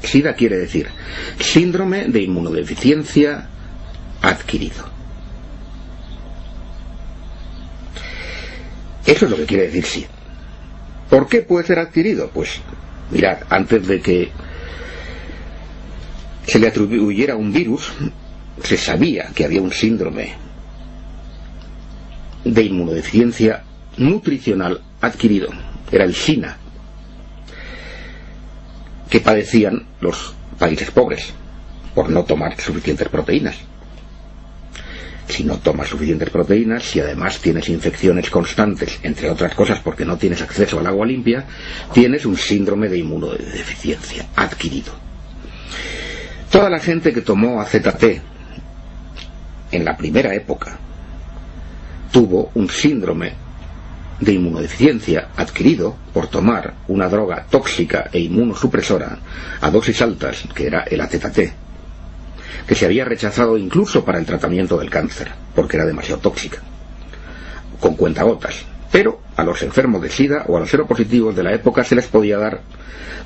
SIDA quiere decir síndrome de inmunodeficiencia adquirido. Eso es lo que quiere decir SIDA. ¿Por qué puede ser adquirido? Pues mirad, antes de que se le atribuyera un virus, se sabía que había un síndrome de inmunodeficiencia nutricional adquirido. Era el SINA, que padecían los países pobres por no tomar suficientes proteínas. Si no tomas suficientes proteínas, si además tienes infecciones constantes, entre otras cosas porque no tienes acceso al agua limpia, tienes un síndrome de inmunodeficiencia adquirido. Toda la gente que tomó AZT en la primera época tuvo un síndrome de inmunodeficiencia adquirido por tomar una droga tóxica e inmunosupresora a dosis altas, que era el AZT, que se había rechazado incluso para el tratamiento del cáncer, porque era demasiado tóxica, con cuentagotas. Pero a los enfermos de SIDA o a los seropositivos de la época se les podía dar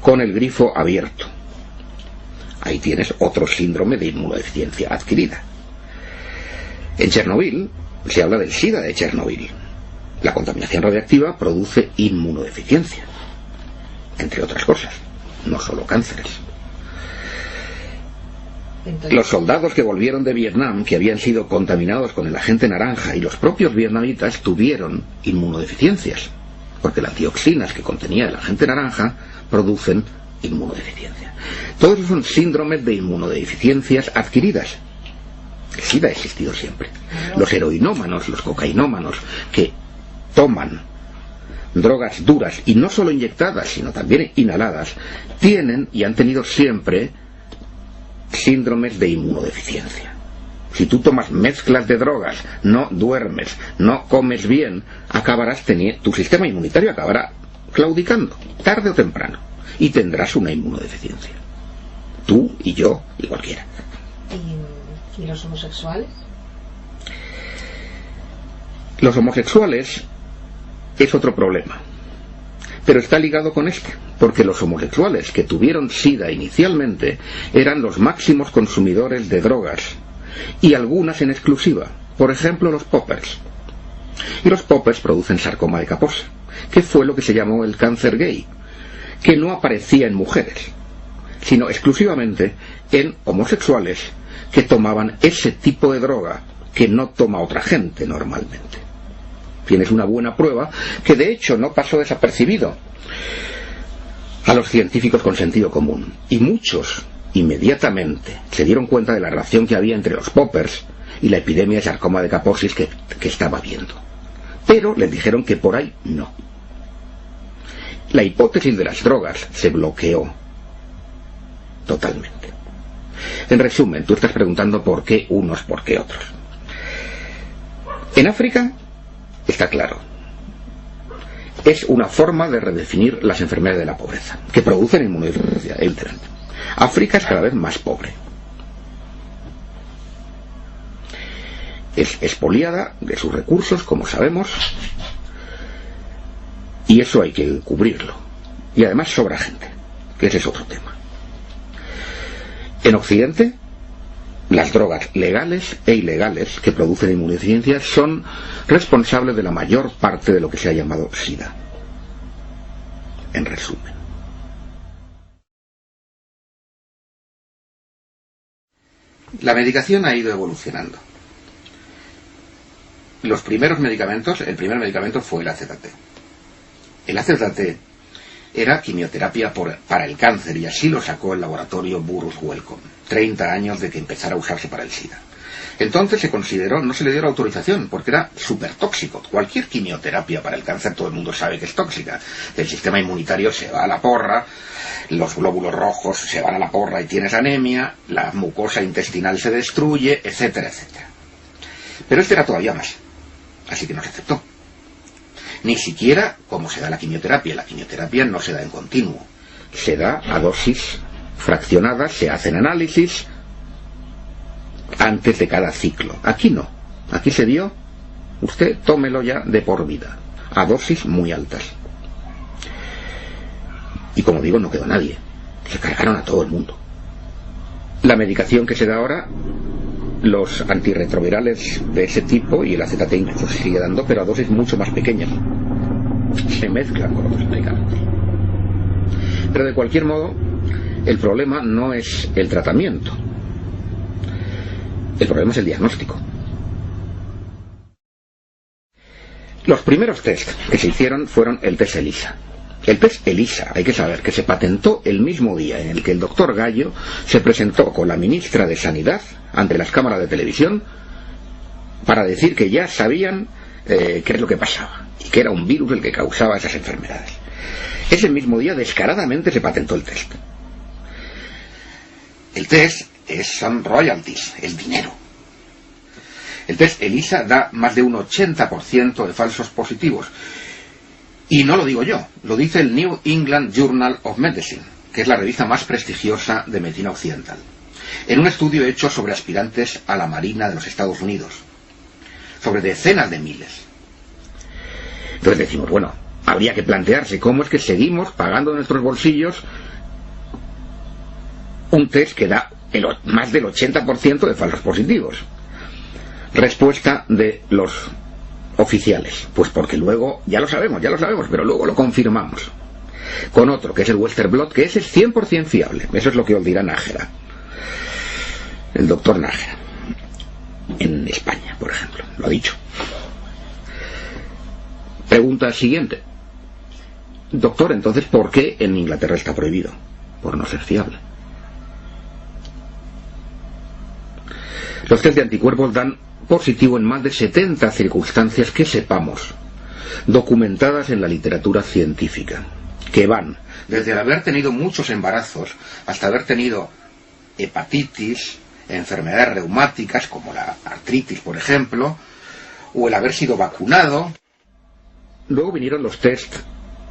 con el grifo abierto. Ahí tienes otro síndrome de inmunodeficiencia adquirida. En Chernobyl se habla del SIDA de Chernobyl. La contaminación radiactiva produce inmunodeficiencia, entre otras cosas, no solo cánceres. Los soldados que volvieron de Vietnam, que habían sido contaminados con el agente naranja, y los propios vietnamitas tuvieron inmunodeficiencias, porque las dioxinas que contenía el agente naranja producen inmunodeficiencia. Todos esos son síndromes de inmunodeficiencias adquiridas. El SIDA ha existido siempre. Los heroinómanos, los cocainómanos, que toman drogas duras, y no solo inyectadas, sino también inhaladas, tienen y han tenido siempre síndromes de inmunodeficiencia. Si tú tomas mezclas de drogas, no duermes, no comes bien, acabarás teniendo, tu sistema inmunitario acabará claudicando, tarde o temprano, y tendrás una inmunodeficiencia. Tú y yo y cualquiera. ¿Y los homosexuales? Los homosexuales es otro problema, pero está ligado con este, porque los homosexuales que tuvieron SIDA inicialmente eran los máximos consumidores de drogas, y algunas en exclusiva, por ejemplo los poppers. Y los poppers producen sarcoma de Kaposi, que fue lo que se llamó el cáncer gay, que no aparecía en mujeres, sino exclusivamente en homosexuales que tomaban ese tipo de droga que no toma otra gente normalmente. Tienes una buena prueba que de hecho no pasó desapercibido a los científicos con sentido común, y muchos inmediatamente se dieron cuenta de la relación que había entre los poppers y la epidemia de sarcoma de Kaposi que estaba habiendo, pero les dijeron que por ahí no. La hipótesis de las drogas se bloqueó totalmente. En resumen, tú estás preguntando por qué unos, por qué otros. En África está claro, es una forma de redefinir las enfermedades de la pobreza, que producen inmunodeficiencia, evidentemente. África es cada vez más pobre. Es expoliada de sus recursos, como sabemos, y eso hay que cubrirlo. Y además sobra gente, que ese es otro tema. En Occidente, las drogas legales e ilegales que producen inmunodeficiencia son responsables de la mayor parte de lo que se ha llamado SIDA. En resumen. La medicación ha ido evolucionando. Los primeros medicamentos, el primer medicamento fue el AZT. El AZT era quimioterapia para el cáncer, y así lo sacó el laboratorio Burroughs Wellcome, 30 años de que empezara a usarse para el SIDA. Entonces se consideró, no se le dio la autorización porque era súper tóxico. Cualquier quimioterapia para el cáncer todo el mundo sabe que es tóxica. El sistema inmunitario se va a la porra, los glóbulos rojos se van a la porra y tienes anemia, la mucosa intestinal se destruye, etcétera, etcétera. Pero este era todavía más, así que no se aceptó. Ni siquiera como se da la quimioterapia no se da en continuo, se da a dosis fraccionadas, se hacen análisis antes de cada ciclo. Aquí no, aquí se dio, usted tómelo ya de por vida, a dosis muy altas. Y como digo, no quedó nadie. Se cargaron a todo el mundo. La medicación que se da ahora, los antirretrovirales de ese tipo, y el AZT incluso se sigue dando, pero a dosis mucho más pequeñas. Se mezclan con otros medicamentos. Pero de cualquier modo, el problema no es el tratamiento. El problema es el diagnóstico. Los primeros test que se hicieron fueron el test ELISA. El test ELISA, hay que saber que se patentó el mismo día en el que el doctor Gallo se presentó con la ministra de Sanidad ante las cámaras de televisión para decir que ya sabían qué es lo que pasaba y que era un virus el que causaba esas enfermedades. Ese mismo día descaradamente se patentó el test. El test son royalties, el dinero. El test ELISA da más de un 80% de falsos positivos. Y no lo digo yo, lo dice el New England Journal of Medicine, que es la revista más prestigiosa de medicina occidental, en un estudio hecho sobre aspirantes a la Marina de los Estados Unidos, sobre decenas de miles. Entonces decimos, bueno, habría que plantearse cómo es que seguimos pagando de nuestros bolsillos un test que da más del 80% de falsos positivos. Respuesta de los oficiales, pues porque luego, ya lo sabemos, pero luego lo confirmamos con otro, que es el Western Blot, que ese es 100% fiable. Eso es lo que os dirá Nájera, el doctor Nájera, en España, por ejemplo, lo ha dicho. Pregunta siguiente: doctor, entonces, ¿por qué en Inglaterra está prohibido? Por no ser fiable. Los test de anticuerpos dan positivo en más de 70 circunstancias que sepamos, documentadas en la literatura científica, que van desde el haber tenido muchos embarazos hasta haber tenido hepatitis, enfermedades reumáticas como la artritis, por ejemplo, o el haber sido vacunado. Luego vinieron los test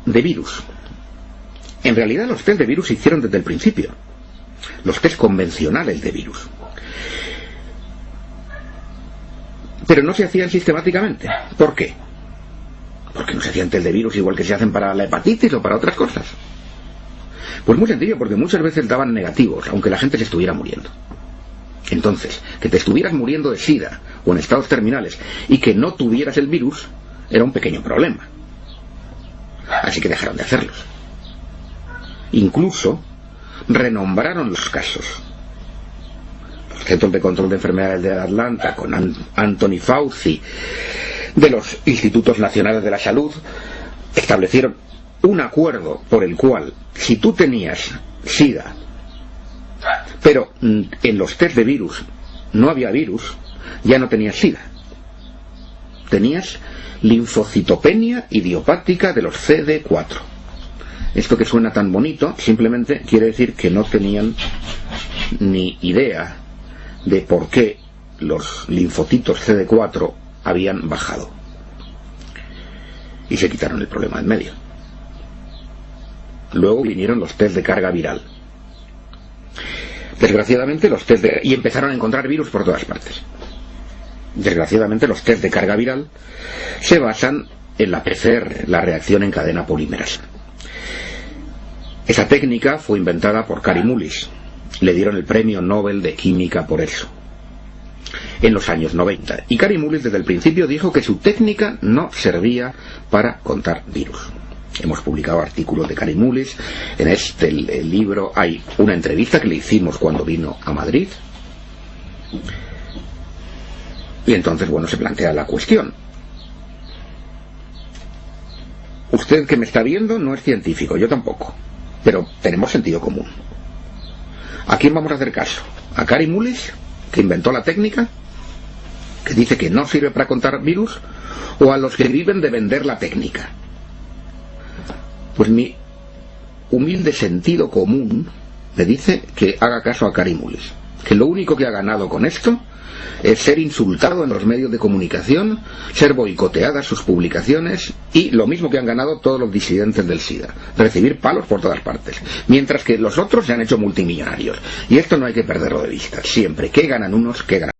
de virus. En realidad los test de virus se hicieron desde el principio, los test convencionales de virus. Pero no se hacían sistemáticamente. ¿Por qué? Porque no se hacían test de virus igual que se hacen para la hepatitis o para otras cosas. Pues muy sencillo, porque muchas veces daban negativos, aunque la gente se estuviera muriendo. Entonces, que te estuvieras muriendo de SIDA o en estados terminales y que no tuvieras el virus era un pequeño problema. Así que dejaron de hacerlos. Incluso renombraron los casos. Centros de Control de Enfermedades de Atlanta, con Anthony Fauci, de los Institutos Nacionales de la Salud, establecieron un acuerdo por el cual, si tú tenías SIDA, pero en los test de virus no había virus, ya no tenías SIDA. Tenías linfocitopenia idiopática de los CD4. Esto que suena tan bonito, simplemente quiere decir que no tenían ni idea de por qué los linfocitos CD4 habían bajado. Y se quitaron el problema en medio. Luego vinieron los test de carga viral. Desgraciadamente los test y empezaron a encontrar virus por todas partes. Desgraciadamente los test de carga viral se basan en la PCR, la reacción en cadena polimerasa. Esa técnica fue inventada por Kary Mullis. Le dieron el premio Nobel de Química por eso, en los años 90. Y Kary Mullis desde el principio dijo que su técnica no servía para contar virus. Hemos publicado artículos de Kary Mullis. En el libro hay una entrevista que le hicimos cuando vino a Madrid. Y entonces, bueno, se plantea la cuestión. Usted que me está viendo no es científico, yo tampoco, pero tenemos sentido común. ¿A quién vamos a hacer caso? ¿A Kary Mullis, que inventó la técnica, que dice que no sirve para contar virus, o a los que viven de vender la técnica? Pues mi humilde sentido común me dice que haga caso a Kary Mullis, que lo único que ha ganado con esto es ser insultado en los medios de comunicación, ser boicoteadas sus publicaciones y lo mismo que han ganado todos los disidentes del SIDA, recibir palos por todas partes, mientras que los otros se han hecho multimillonarios. Y esto no hay que perderlo de vista, siempre. ¿Qué ganan unos? ¿Qué ganan?